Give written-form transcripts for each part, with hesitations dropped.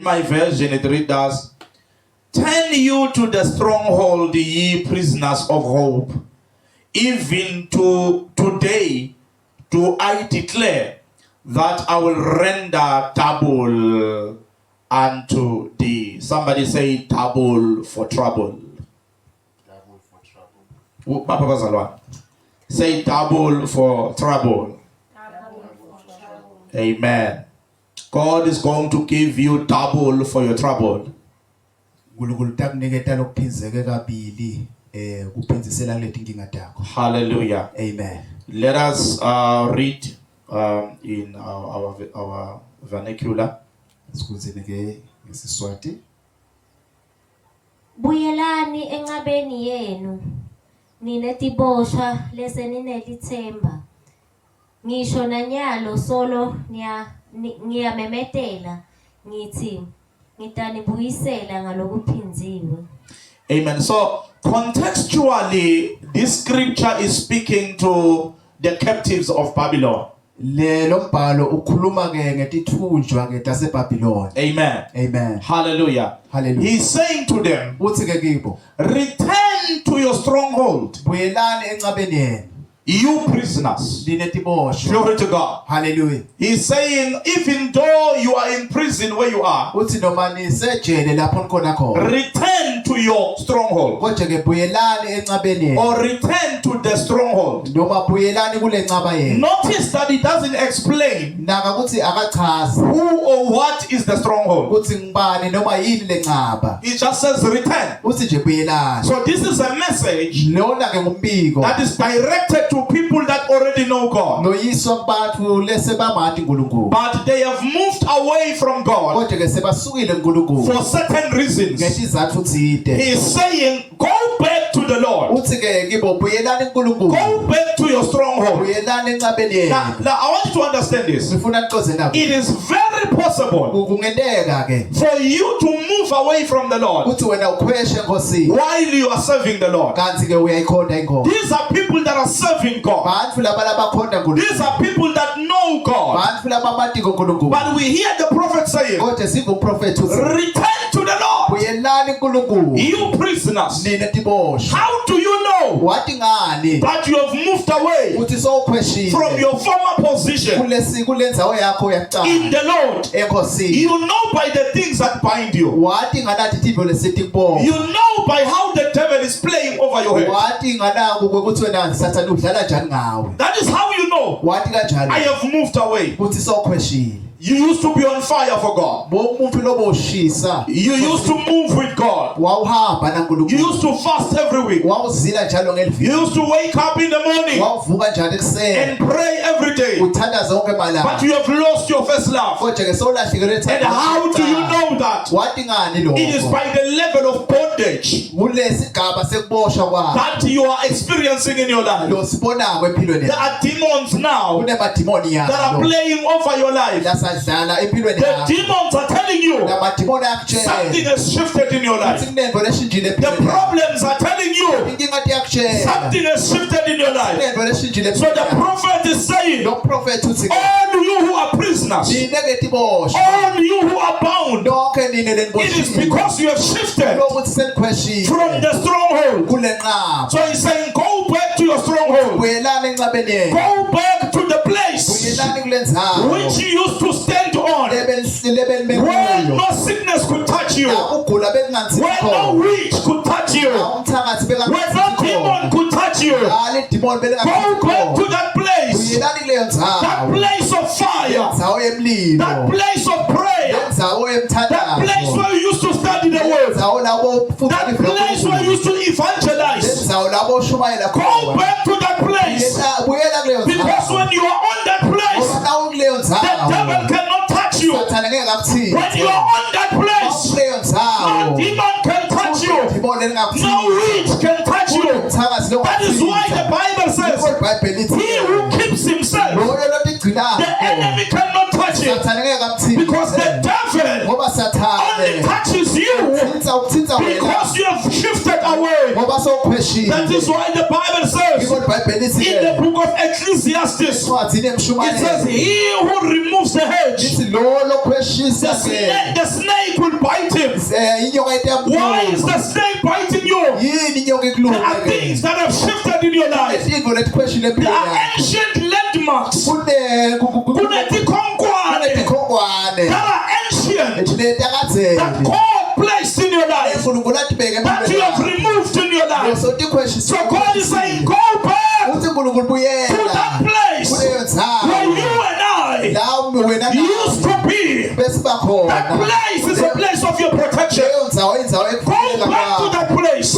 My version, it reads, "Turn you to the stronghold, ye prisoners of hope. Even to today do I declare that I will render double unto thee." Somebody say double for trouble. Double for trouble. Say double for trouble. Amen. God is going to give you double for your trouble. Hallelujah. Amen. Let us read in our vernacular. Buyelani enqabeni yenu ninetibosha lese ninelithemba ngisho nanyalo solo ngiyamemetela ngithi ngitanibuyisela ngalokuphinziwe. Amen. So contextually, this scripture is speaking to the captives of Babylon. Amen. Amen. Hallelujah. Hallelujah. He's saying to them, return to your stronghold, you prisoners. Glory to God. Hallelujah. He's saying, even though you are in prison where you are, return to your stronghold, or return to the stronghold. Notice that it doesn't explain who or what is the stronghold. It just says return. So this is a message that is directed to people that already know God, but they have moved away from God for certain reasons. He is saying, go back to the Lord. Go back to your stronghold. Now I want you to understand this. It is very possible for you to move away from the Lord while you are serving the Lord. These are people that are serving God. These are people that know God. But we hear the prophet saying, return to the Lord, you prisoners. How do you know that you have moved away from your former position in the Lord? You know by the things that bind you. You know by how the devil is playing over your head. That is how you know I have moved away. You used to be on fire for God. You used to move with God. You used to fast every week. You used to wake up in the morning and pray every day. But you have lost your first love. And how do you know that? It is by the level of bondage that you are experiencing in your life. There are demons now that are playing over your life. The demons are telling you something has shifted in your life. The problems are telling you something has shifted in your life. So the prophet is saying, all you who are prisoners, all you who are bound, it is because you have shifted from the stronghold. So he's saying, go back to your stronghold. Go back to the place which you used to stand on, where no sickness could touch you, where no witch could touch you, where no demon could touch you. Go back to that place of fire, that place of prayer, that place where you used to study the word, that place where you used to evangelize. Go back to that place, because when you are on that place, the devil cannot touch you. When you are on that place, no demon can touch you, no witch can touch you. That is why the Bible says, he who keeps himself, the enemy cannot touch him, because the devil only touches you because you have shifted away. That is why the Bible says in the book of Ecclesiastes, it says, he who removes the hedge, the snake will bite him. Why is the snake biting you? There are things that have shifted in your life. There are ancient landmarks that are ancient, that God placed in your life, that you have removed in your life. So God is saying, go back to that place where you and I used to be. That place is a place of your protection. Go back to that place.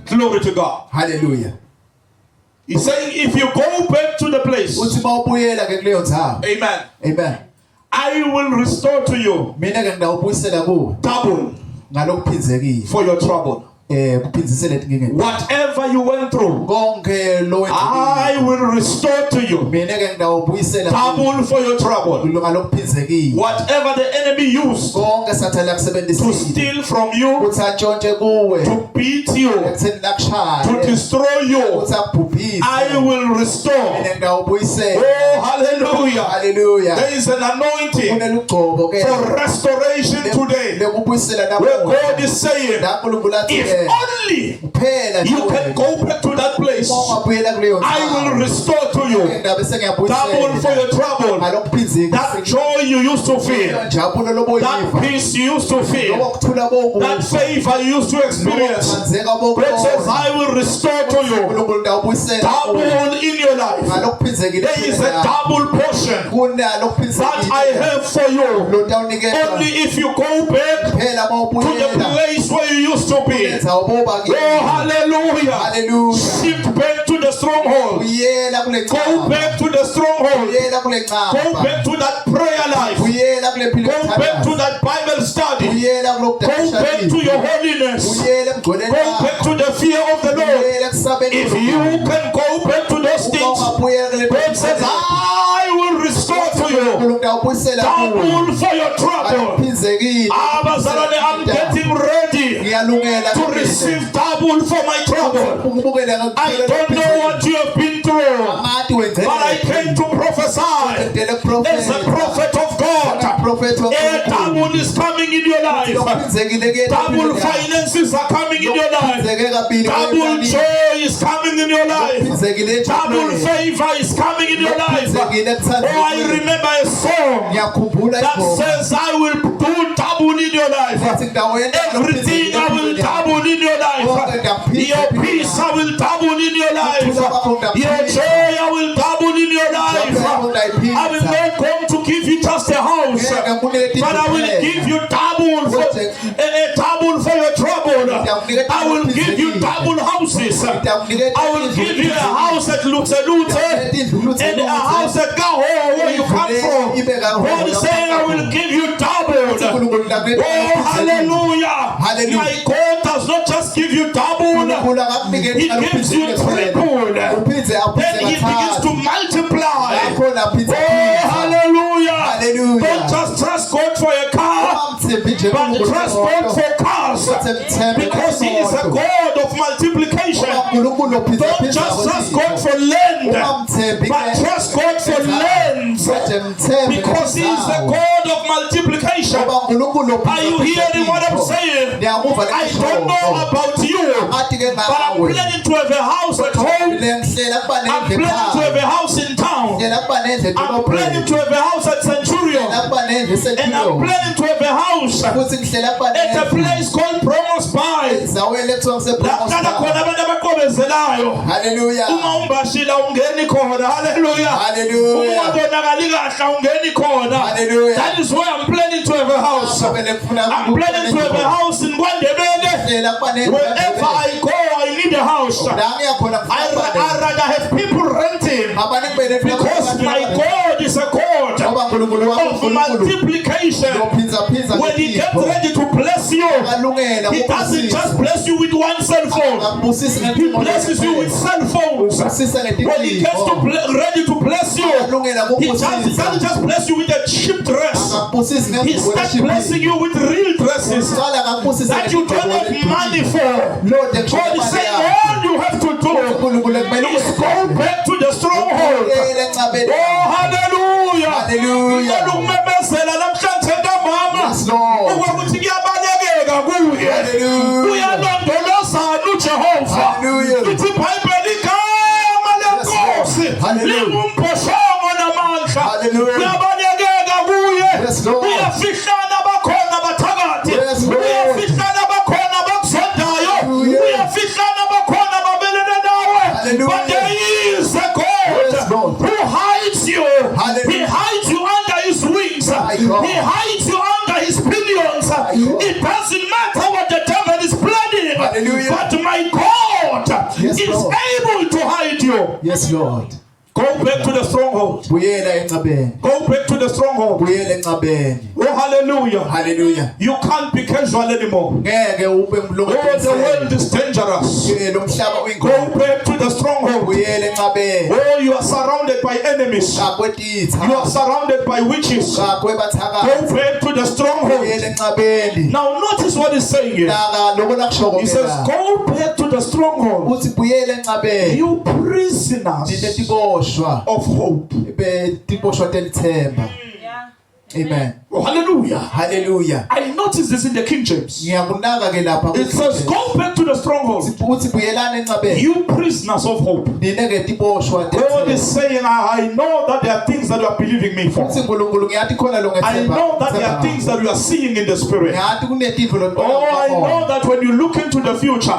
Glory to God. Hallelujah. He's saying, if you go back to the place, amen, amen, I will restore to you double for your trouble. Whatever you went through, I will restore to you double for your trouble. Whatever the enemy used to steal from you, to beat you, to destroy you, I will restore. Oh, hallelujah. Hallelujah. There is an anointing for restoration today, where God is saying, if only you can go back to that place, I will restore to you double for your trouble. That joy you used to feel, that peace you used to feel, that favor you used to experience, God says, I will restore to you double in your life. There is a double portion that I have for you. Only if you go back to the place where you used to be. Oh, hallelujah. Hallelujah. Shift back to the stronghold. Go back to the stronghold. Go back to that prayer life. Go back to that Bible study. Go back to your holiness. Go back to the fear of the Lord. If you can go back to those things, God says, I will restore to you double for your trouble. I'm getting ready to receive double for my trouble. I don't know what you have been through, but I came to prophesy as a prophet of God. A double is coming in your life. Double finances are coming in your life. Double joy is coming in your life. Double favor is coming in your life. Oh, I remember a song that says, I will do double in your life. Everything I will double in your life. Your peace I will double in your life. Your joy I will double in your life. I will not come to give you just a house, but I will give you double for your trouble. I will give you double houses. I will give you a house at Lutzelute and a house at Gaho, where you come from. God is saying, I will give you double. Oh, hallelujah. My God does not just give you double, He gives you triple. Then He begins to multiply. Oh, hallelujah. Don't just trust God for a car, but trust God for cars, because He is a God of multiplication. Don't just trust God for land, but trust God for lands, because He is a God of multiplication. Are you hearing what I'm saying? I don't know about you, but I'm planning to have a house at home. I'm planning to have a house in town. I'm planning to have a house at Centurion. And I'm planning to have a house at a place called Promos Bay. Hallelujah. Hallelujah. That is why I'm planning to have a house. I'm planning to have a house in Wandebele. Wherever I go, I need a house. I rather have people renting, because my God is a God of multiplication. When He gets ready to bless bless you, He doesn't just bless you with one cell phone. He blesses you with cell phones. When He gets ready to bless you, He doesn't just bless you with a cheap dress. He starts blessing you with real dresses that you don't have money for. God is saying all you have to do is go back to the stronghold. Oh, hallelujah. Hallelujah. Yes, Lord. But there is a God who hides you. He hides you under His wings. He hides you under His pinions. It doesn't matter what the devil is planning. But my God is able to hide you. Yes, Lord. Go back to the stronghold. Go back to the stronghold. Oh, hallelujah. Hallelujah. You can't be casual anymore. Oh, the world is dangerous. Go back to the stronghold. Oh, you are surrounded by enemies. You are surrounded by witches. Go back to the stronghold. Now notice what he's saying here. He says, go back to the stronghold. You prisoners of hope. Amen. Oh, hallelujah. Hallelujah. I noticed this in the King James. It says, go back to the stronghold. You prisoners of hope. God is saying, I know that there are things that you are believing me for. I know that there are things that you are seeing in the spirit. Oh, I know that when you look into the future,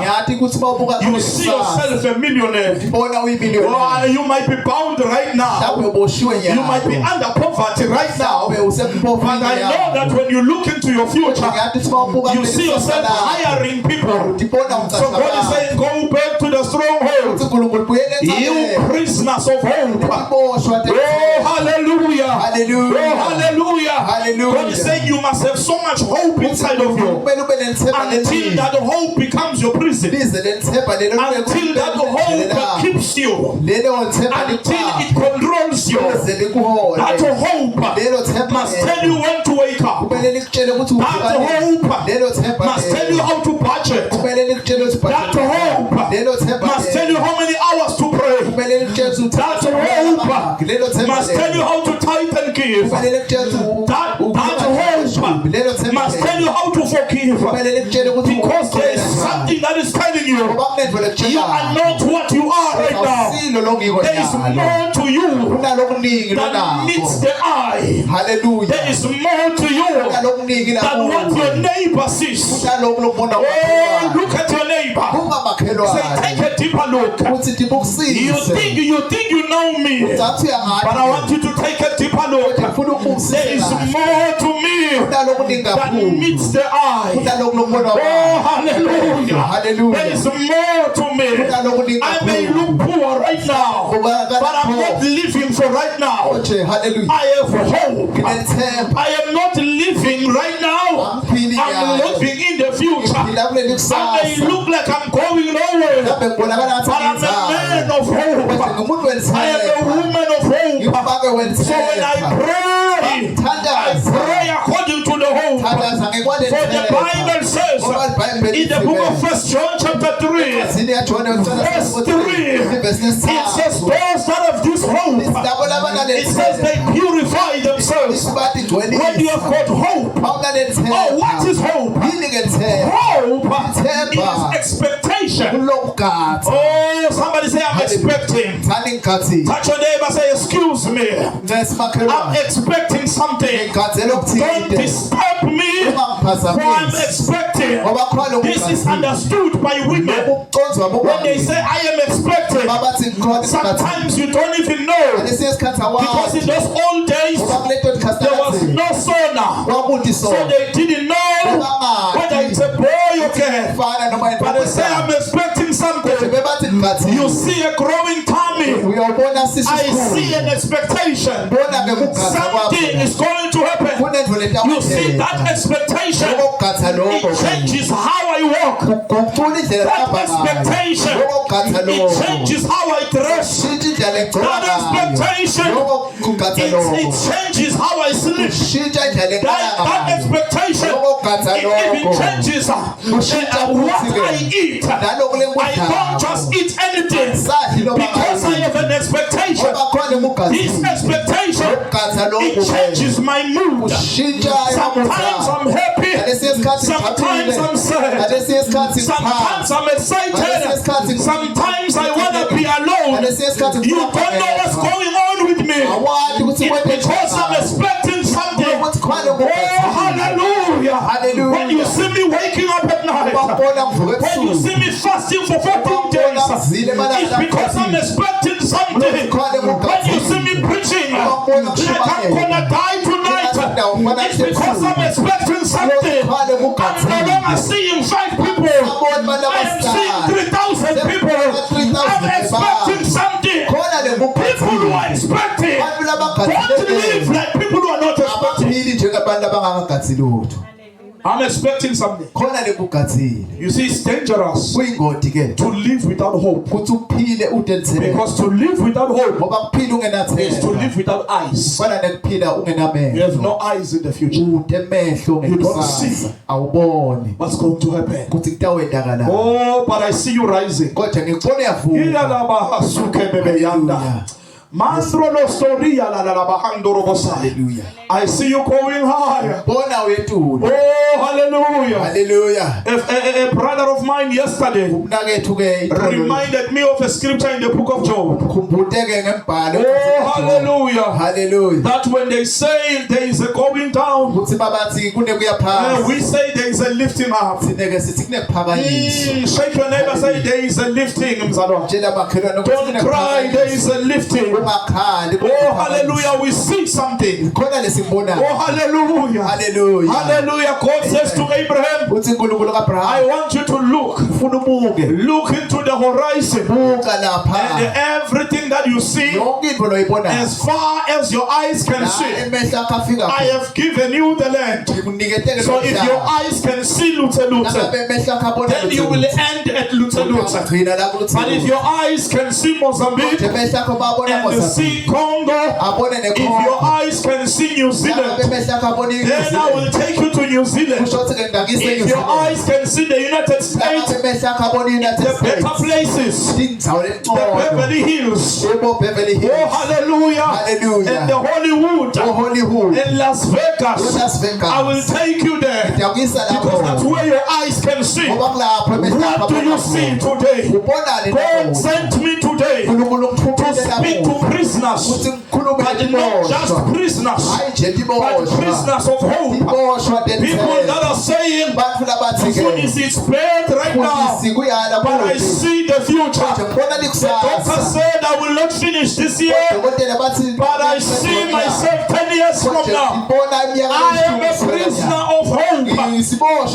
you see yourself a millionaire. Oh, you might be bound right now. You might be under poverty right now. But I know that when you look into your future, you see yourself hiring people. So God is saying, go back to the stronghold. You prisoners of hope. Oh, hallelujah. Oh, hallelujah. God is saying you must have so much hope inside of you until that hope becomes your prison. Until that hope keeps you. Until it controls you. That hope must tell you when to wake up. That hope must tell you how to budget. That hope must tell you how many hours to pray. That hope must tell you how to tithe and give. That hope must tell you how to forgive. Because there is something that is telling you you are not what you are right now. There is more to you that meets the eye. Hallelujah. There is more to you than what your neighbor sees. Oh, look at your neighbor. Say, take a deeper look. You think you know me, but I want you to take a deeper look. There is more to me that meets the eye. Oh, hallelujah. There is more to me. I may look poor right now, but I'm not living for right now. I have hope. I am not living right now. I'm living in the future. I may look like I'm going nowhere, but I'm a man of hope. I am a woman of hope. So when I pray according to the hope. For the Bible says in the book of 1 John chapter 3, verse 3, it says those that have this hope, it says they purify themselves. When you have got hope, oh, what is hope? Hope is expectation. Oh, somebody say, I'm expecting. Touch your neighbor, say, excuse me, I'm expecting something. Don't disturb me, for I'm expecting. This is understood by women. When they say I am expecting, sometimes you don't even know, because in those old days there was no sonar, so they didn't know whether it's a boy or girl. But they say I'm expecting something. You see a growing tummy, I see an expectation. Something is going to happen. You see that expectation. It changes how I walk. That expectation. It changes how I dress. That expectation. It changes how I sleep. That expectation. It even changes what I eat. I don't just eat anything because I have an expectation. This expectation, it changes my mood. Sometimes I'm happy. Sometimes I'm sad. Sometimes I'm excited. Sometimes I want to be alone. You don't know what's going on with me. It's because I'm expecting something. Oh, hallelujah. When you see me waking up at night, when you see me fasting for 14 days, it's because I'm expecting something. When you see me preaching like I'm gonna die tonight, it's because I'm expecting something. I'm no longer seeing 5 people. I am seeing 3,000 people. I'm expecting something. People who are expecting don't live like people who are not expecting. I'm expecting something. You see, it's dangerous to live without hope. Because to live without hope is to live without eyes. You have no eyes in the future. You don't see what's going to happen. Oh, but I see you rising. Hallelujah. I see you going higher. Oh, hallelujah. Hallelujah. A brother of mine yesterday reminded me of a scripture in the book of Job. Oh, hallelujah. Hallelujah. That when they say there is a going down, we say there is a lifting up. Shake your neighbor, say there is a lifting. Don't cry, there is a lifting. Oh, hallelujah, we see something. Oh, hallelujah. Hallelujah. Hallelujah. God says to Abraham, I want you to look into the horizon, and everything that you see, as far as your eyes can see, I have given you the land. So if your eyes can see Lutze, then you will end at Lutze. But if your eyes can see Mozambique and see Congo, if your eyes can see New Zealand, then I will take you to New Zealand. If your eyes can see the United States, the better places, the Beverly Hills, oh hallelujah, and the Hollywood, and Las Vegas, I will take you there because that's where your eyes can see. What do you see today? God sent me today to speak to prisoners, but not just prisoners, but prisoners of hope. People that are saying, food is bad right now, but I see the future. The doctor said I will not finish this year, but I see myself 10 years from now. I am a prisoner of hope.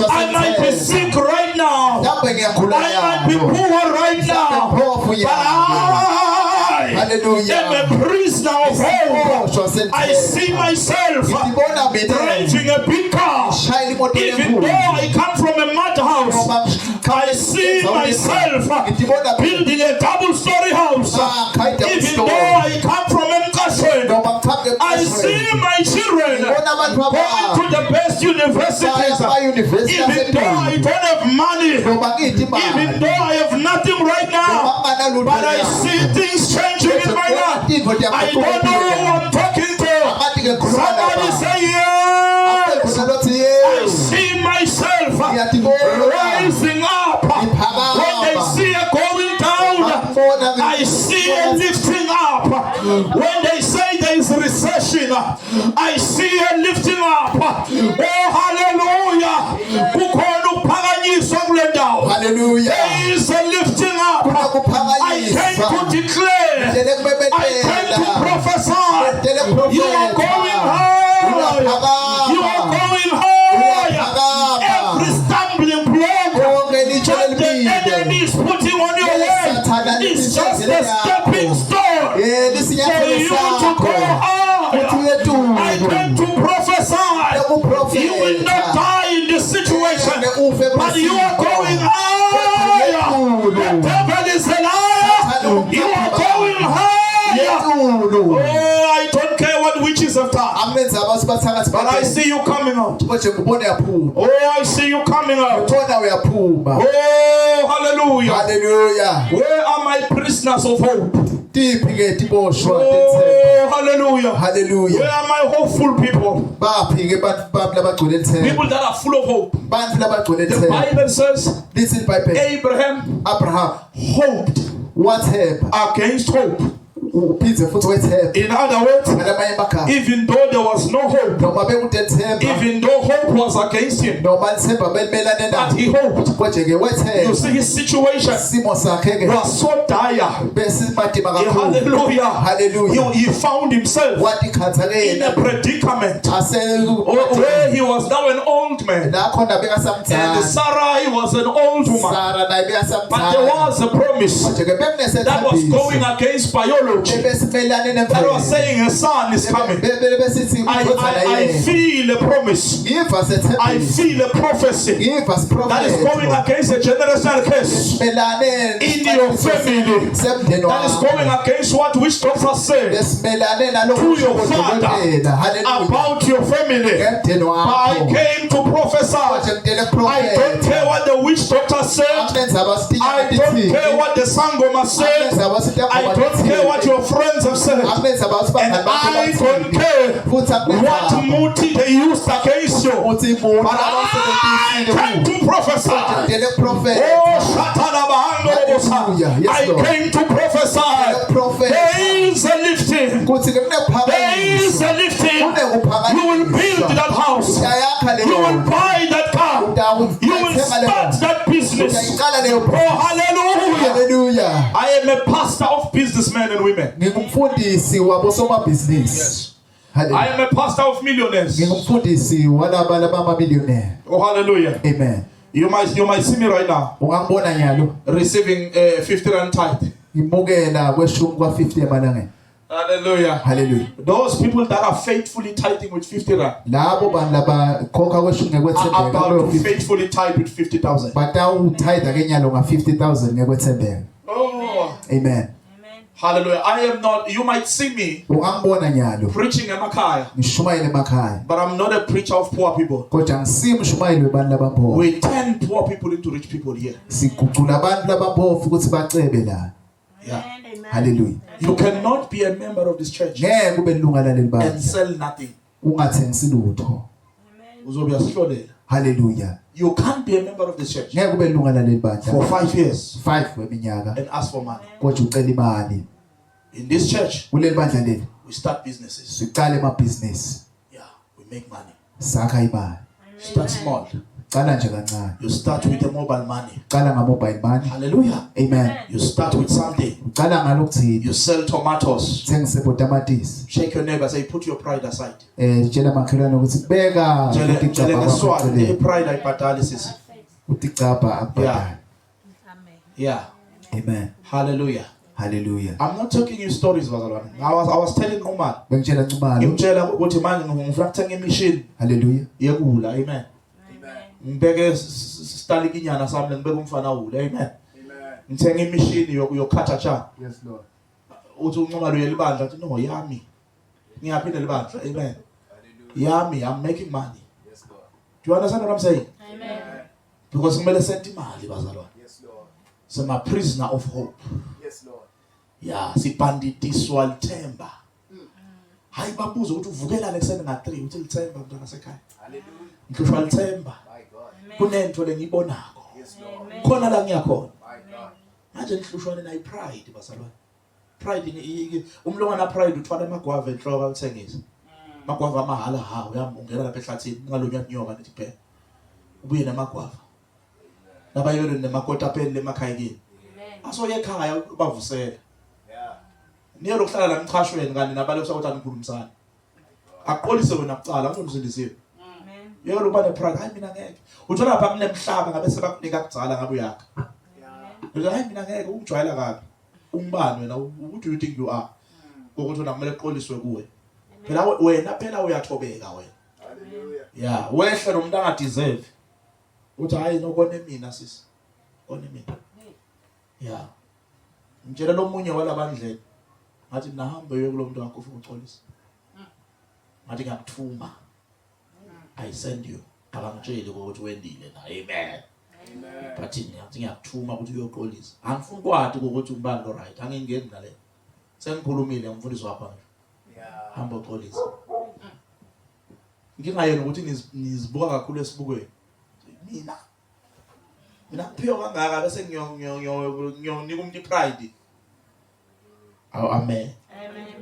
I might be sick right now. I might be poor right now, but I am a prisoner of hope. I see myself driving a big car. Even though I come from a mud house, I see myself building a double-story house. Even though I come from Mkashen, I see my children going to the best universities. Even though I don't have money, even though I have nothing right now, but I see things changing in my life. I don't know who I'm talking to. Somebody say yes. I see myself rising up. When they see it going down, I see it lifting up. When they say there is recession, I see it lifting up. Oh, hallelujah. Hallelujah. There is a lifting up. I came to declare, I came to prophesy. You are going high. You are going high. Every stumbling block that the enemy is putting on your way is just a stepping stone die in this situation, but you are going higher. The devil is a liar. You are going higher. Oh, I don't care what witches have done, but I see you coming out. Oh, I see you coming out. Oh, hallelujah. Hallelujah. Where are my prisoners of hope? Oh, hallelujah. Hallelujah. Where are my hopeful people? People that are full of hope. The Bible says Abraham hoped against hope. In other words, even though there was no hope, even though hope was against him, but he hoped. You see, his situation was so dire. Hallelujah. He found himself in a predicament where he was now an old man, and Sarah was an old woman. But there was a promise that was going against biology. That was saying a son is coming. I feel a promise. I feel a prophecy that is going against a generational curse in your family. That is going against what witch doctors said to your father about your family. I came to prophesy. I don't care what the witch doctor said. I don't care what the sangoma said. I don't care what your friends have said, and I don't care what motive they used against you, but I came to prophesy. I came to prophesy. There is a lifting. There is a lifting. You will build that house. You will buy that car. You will start that business. Oh, hallelujah. Hallelujah. I am a pastor of businessmen and women. Yes. I am a pastor of millionaires. Oh, hallelujah. Amen. You might see me right now receiving 50 rand tithe. Hallelujah. Hallelujah. Those people that are faithfully tithing with 50 rand are about to faithfully tithe with 50,000. Oh. Amen. Hallelujah. I am not, you might see me preaching in Makai, but I'm not a preacher of poor people. We turn poor people into rich people here. Yeah. Hallelujah. You cannot be a member of this church and sell nothing. Hallelujah. You can't be a member of this church for 5 years and ask for money. In this church, we start businesses. Yeah, we make money. Start small. You start with the mobile money. Hallelujah. Amen. You start with something. You sell tomatoes. Shake your neighbor, say, put your pride aside. Yeah. Yeah. Amen. Hallelujah. Hallelujah. I'm not talking you stories, Bazalwane. I was telling Omar. Hallelujah. Amen. Mbeke stalikinyana sami ngibeka umfana ule. Amen. Ngithenga imishini yokukhatha cha. Yes Lord. Uthi unqoma lo yelibandla uthi no yami. Ngiyaphinda libandla. Amen. Yami, I'm making money. Yes Lord. Do you understand what I'm saying? Amen. Because kumele sente imali bazalwane. Yes Lord. So I'm a prisoner of hope. Yes Lord. Yeah, sibhanditiswa lithemba. Hayi babuza ukuthi uvukela lekuseni nga3 uthi lithemba mntwana sekhaya. Hallelujah. Ngishwa lithemba. Kunento lengibonako. Yes Lord. Khona la ngiyakhona. My God. Manje ngihlushwane nayi pride bazalwane. Pride umlongana pride uthwala amagwava enhloko akuthengisa. Amagwava amahala ha uyangena lapha ehlathini ngalonya nyoka nithi phela. Ubuye namagwava. Nabayelo nemakotapeni lemakhaya kini. Asoye ekhaya bavusela. Yeah. Niyo lokuhlala la mchashweni kanti nabalekisa ukuthi anikhulumisana. Aqolise wena kucala ngizondizindisiwe. Yebo uba nepride hayi mina ngeke uthola lapha kunemhlaba ngabe sebakunika kudzala ngabe uyakha hayi mina ngeke ungijwayela kabi umbani wena what do you think you are ukuthi wena kumele uqoliswe kuwe phela wena phela uyathobeka wena Yeah, wehle nomuntu angadeserve. Uthi hayi nokone mina sisi. Kone mina. Yeah. Ngitshela lo munye walabandlela. Ngathi nahambe uye kulo muntu wakho ufuna uxolisa. Ngathi ngiyakuthuma. I send you. Abangitsheli ukuthi wendile na. Amen. Amen. Bathi ngiyakuthuma ukuthi uyoxolisa. Angifuni kwathi ukuthi ubani lo right. Angingeni nale. Sengikhulumile ngimfundisi wakho nje. Yeah. Hamba uxolisa. Ngingayena ukuthi nizibuka kakhulu esibukweni. Mina kuphiwa kangaka bese ngiyonika umuntu pride. Amen. Amen.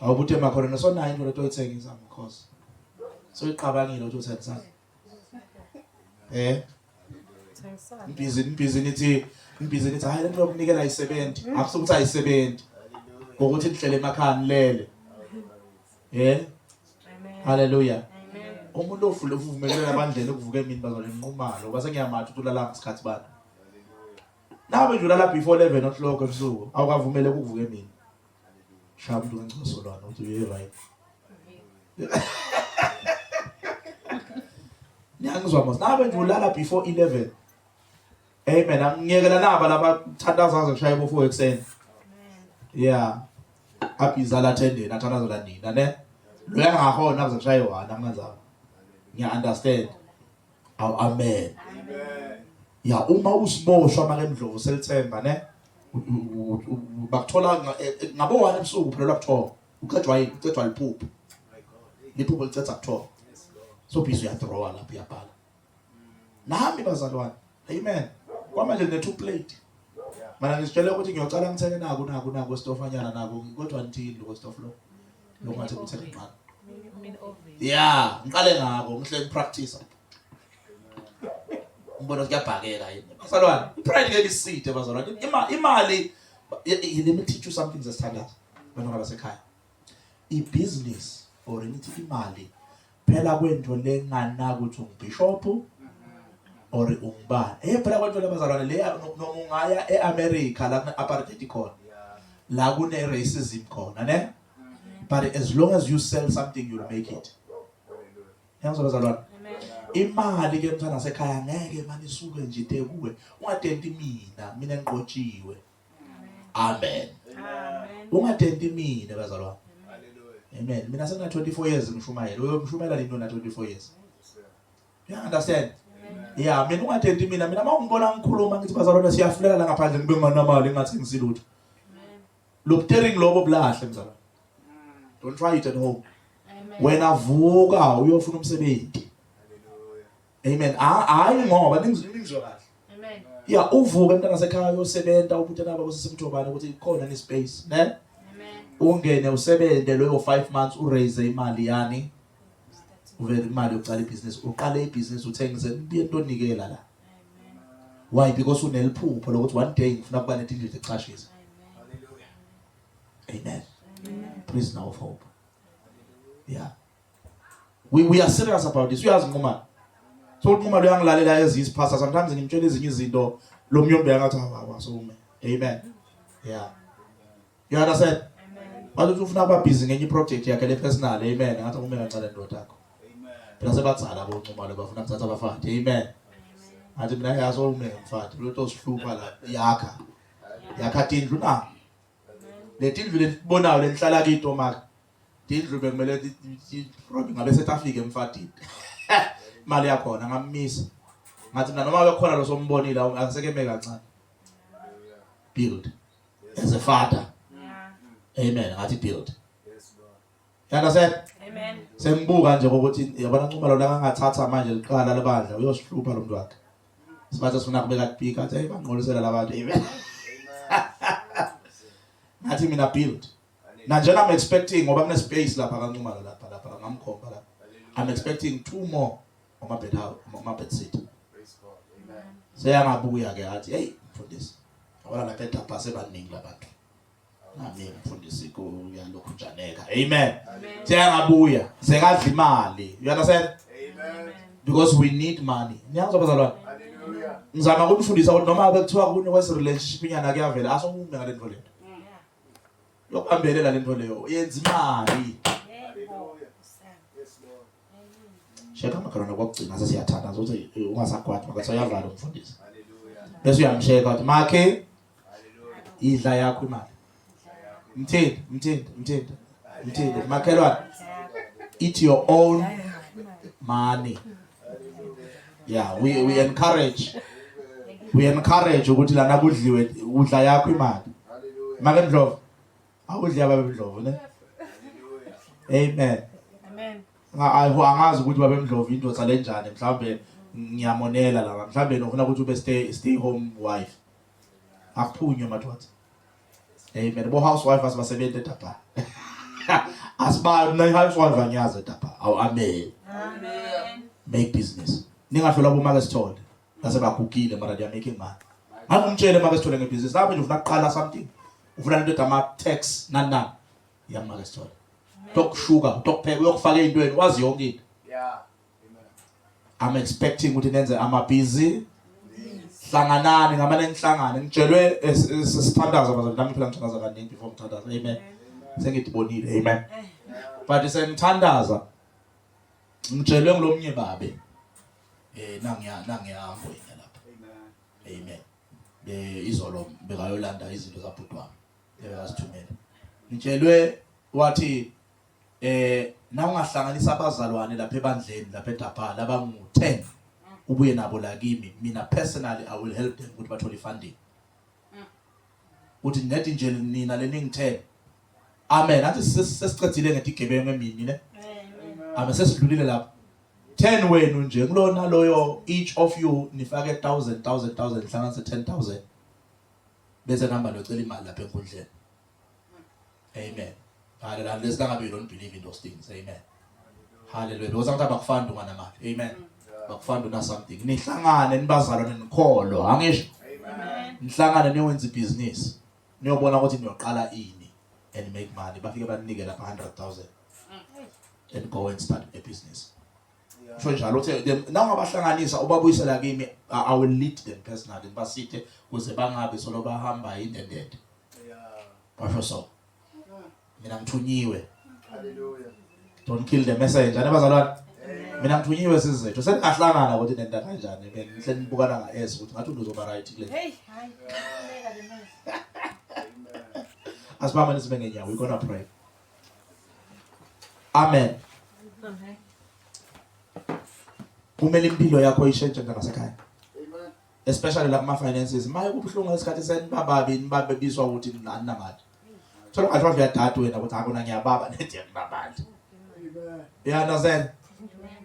Awubuthe makhona so nayo into leto ithengisa because so iqabangile ukuthi uthensana. Impizini nithi hayi lento yokunikela i70 akusukuthi ayi70 ngokuthi ihlele emakhaya lele. Hallelujah. Umuntu ovumelana abandlela ukuvuka emini bazona inqumalo base ngiyamathi utulala ngesikhathi bani. Nabe nje ulala before 11 o'clock ebusuku awukavumele ukuvuka emini. Shaya umuntu kaNcosolwana uthi uye right. Niyangizwa mos. Nabe nje ulala before 11. Amen. Angiyekela naba laba thandaza ngishaya bo4 ekseni. Yeah. Abizala attending athandaza nina ne. Lo yangahona kuzoshaya 1 angazaba. Ngiya understand. Amen. Amen. Ya uma usimoshwa make Ndlovu selithemba ne. Bakuthola ngabo 1 ebusuku phela lapho. Uqedwa liphupho. Liphupho lithatha kuthola. So busy uyathrowa lapha uyabhala. Nami bazalwane. Amen. Kwamanje ne2 plate. Mana ngisitshela ukuthi ngiyocala ngithenge naku stofanyana naku kodwa ngithini lo stof lo. Lo ngathi ngithenge qala. Yeah, ngiqale ngako ngihle ngipractice. Ngibona kuyabhakela yini. Bazalwane, ipride ngeke isithe bazalwane. Imali let me teach you something zasithandaza. Bana ngabasekhaya. Ibusiness or nithi imali phela kwento lenganaka ukuthi ungibishop or ungibani. Phela kwento labazalwane le noma ungaya eAmerica la kuna apartheid khona. La kune racism khona, ne? But as long as you sell something you'll make it. Yangizwa bazalwane. Imali ke mthana sekhaya ngeke manje isuke nje kuwe. Ungatenti mina ngiqotshiwe. Amen. Amen. Ungatenti mina bazalwane. Amen. Mina sengina 24 years ngishumayela. Uyomshumayela lini na 24 years? You understand? Yeah, mina ungatenti mina mawungibona ngikhuluma ngithi bazalwane siyafulela la ngaphandle ngibe nganamali ngathi ngisilutho. Lokutering lobo blahle mzalwane. Don't try it at home. When avuka uyofuna umsebenzi. Amen. Hayi ngoba ningizwe kahle. Amen. Yeah, uvuka emntana sekhaya uyosebenza ubuthe nabo kusesemthobane ukuthi ikhona ni space, ne? Amen. Ungene usebende loyo 5 months uraise imali yani. Uvele imali yokuqala ibusiness, uqale ibusiness uthengise nibuye ntonikela la. Amen. Why? Because uneliphupho lokuthi one day ngifuna kuba netindlu eqashisa. Amen. Amen. Praise now of hope. Yeah. We are serious about this. Uyazinquma. So uNquma lo yangilalela ezisi pastor sometimes ngimtshela ezinye izinto lo myombe yangathi awasume. Amen. Yeah. You understand? Amen. Bathi ufuna kuba busy ngenye project yakhe le personal. Amen. Ngathi ngumele ngicela indoda yakho. Amen. Phela sebadzala boNquma lo bafuna ukuthatha abafati. Amen. Athi mina yaso ume mfati lo tosihlupa la yakha. Yakha tindlu na. Le tindlu lenibonayo lenihlala kito maka. Tindlu bekumele iprobi ngabe setafike emfatini. Imali yakhona ngamisa. Ngathi mina noma bekhona lo sombonile akusekeme kancane. Build as a father. Amen. Ngathi build. Yes Lord. You understand? Amen. Sembuka nje ukuthi yabona Nquma lo langathatha manje liqala lebandla uyosihlupha lo muntu wakhe. Sibathe sifuna kubeka kupika athi banqolisela labantu. Amen. Ngathi mina build. Na njena I'm expecting ngoba kune space lapha kaNquma lo lapha ngamkhomba lapha. I'm expecting 2 more on my bed seat. Praise God. Amen. Seyangabuya ke athi hey mfundisi. Awala la bed apha sebaningi labantu. Nami mfundisi ko uyalokhu njaneka. Amen. Seyangabuya sekadla imali. You understand? Amen. Because we need money. Niyazwa bazalwane? Hallelujah. Ngizama ukufundisa ukuthi noma bekuthiwa kune wese relationship inyana kuyavela asongume ngale nto leyo. Yokuhambelela lento leyo yenza imali. sheka amakhalwane kokugcina sesiyathanda ukuthi ungasakwadi maka uyavala umfundisi bese uyamsheka uthi makhe idla yakho imali mthindi makhelwane eat your own money. Yeah, we encourage ukuthi lana kudliwe udla yakho imali. Make Ndlovu awudli ababe Ndlovu ne. Amen. Angazi ukuthi babe Ndlovu into salenjani mhlambe ngiyamonela la mhlambe nofuna ukuthi ube stay home wife. Akuphunywe mathwathi. Amen. Bo housewife asibasebenze etapa. Asiba na housewife anyaze etapa. Amen. Make business. Ningahlola bomake sithole. Base bakukile mara they are making money. Angumtshele make sithole ngebusiness. Lapho nje ufuna ukuqala something. Ufuna into ama tax nani. Yamake sithole. Talk sugar, talk pay, uyokufaka intweni wazi yonke into. Yeah. I'm expecting ukuthi nenze ama busy. Hlanganani ngamane ngihlangane ngitshelwe sithandaza bazali nami phela ngithandaza kaningi before ngithandaza. Amen. Sengidibonile. Amen. But isengithandaza ngitshelwe ngilomnye babe nangiyahambo yena lapha. Amen. Izolo bekayolanda izinto zabhuti wami. Ebasithumela. Ngitshelwe wathi na ungahlanganisa abazalwane lapha ebandleni lapha eDaphala abangu-10 ubuye nabo la kimi mina personally I will help them ukuthi bathole funding. Uthi nethi nje nina leningi-10. Amen. Athi sesicedile ngetigebengu emini ne. Amen. Sesidlulile lapha. 10 wenu nje kulona loyo each of you nifake 1000 hlanganise 10,000 bese namba locela imali lapha enkundleni. Amen. Hallelujah. Unless you don't believe in those things. Amen. Hallelujah. Because I'm bakufanda ngana manje. Amen. Bakufanda na something. Nihlangane nibazalwane nikholo. Angisho? Amen. Nihlangane niyenze business. Niyobona ukuthi niyoqala ini and make money. Bafike banike lapha 100,000. And go and start a business. So njalo uthi nawo abahlanganisa ubabuyisela kimi I will lead them personally. Basithe kuze bangabe solo bahamba indendede. Basho so. Mina ngithunyiwe. Hallelujah. Don't kill the messenger. Nebazalwane. Mina ngithunyiwe sizethu. Sengahlangana ukuthi nenda kanjani. Ngihle nibukana ngaezi ukuthi ngathi uzoba right kule. Hey, hayi. Kuleka le message. Asibamba nisibe ngenyawo. We're going to pray. Amen. Okay. Kumele impilo yakho ishintshe ngasekhaya. Amen. Especially la finances. Maye kubuhlungu esikhathi senibababi nibabebiswa ukuthi nani namali. Thola ngathi uyadada wena ukuthi akona ngiyababa nethi yakubabandi. Amen. Uyandazela?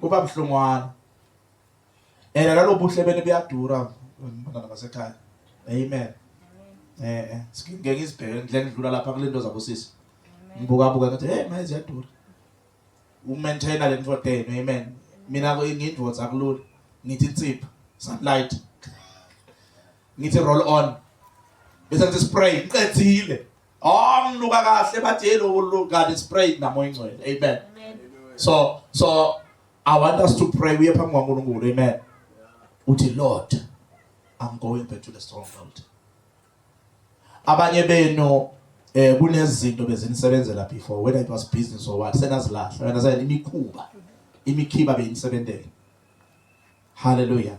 Kuba buhlungwana. Lalo buhle bene buyadura bantwana basekhaya. Amen. Ngeke ngizibheke ngidle ngidlula lapha kule nto zabo sisi. Ngibuka ngathi manje ziyadura. Umaintainer le nto deni. Amen. Mina ngindvodza kulula. Ngithi insipho, sunlight. Ngithi roll on. Bese ngithi spray ngicethile. Ngluka kahle bathi yelo God spray namoya ingcwele. Amen. So I want us to pray we phambi kwaNkulunkulu. Amen. Uthi Lord, I'm going back to the stronghold. Abanye beno kunezinto bezinisebenzela before whether it was business or what senazilahla wena sayini imikhiba beyinisebenzele. Hallelujah.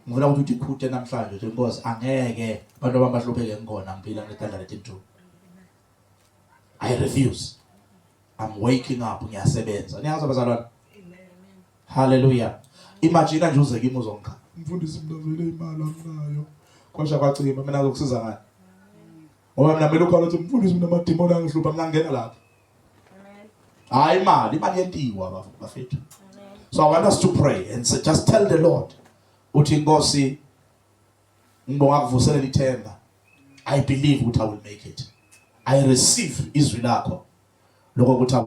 Ngifuna ukuthi ukhuthe namhlanje ukuthi Nkosi angeke abantu abahlupheke ngikona ngiphila ngetandla letinto. I refuse. I'm waking up ngiyasebenza. Niyazi abazalwane? Hallelujah. Imagine nje uze kimi uzongikha. Mfundisi mina vele imali anginayo. Kwasha kwacima mina ngokusiza ngani? Ngoba mina mele ukhala ukuthi mfundisi mina amademoni angihlupha mina ngena lapha. Hayi imali yentiwa bafethu. So I want us to pray and say, just tell the Lord uthi Nkosi ngibonga kuvuselela ithemba. I believe ukuthi I will make it. I receive izwi lakho lokho ukuthi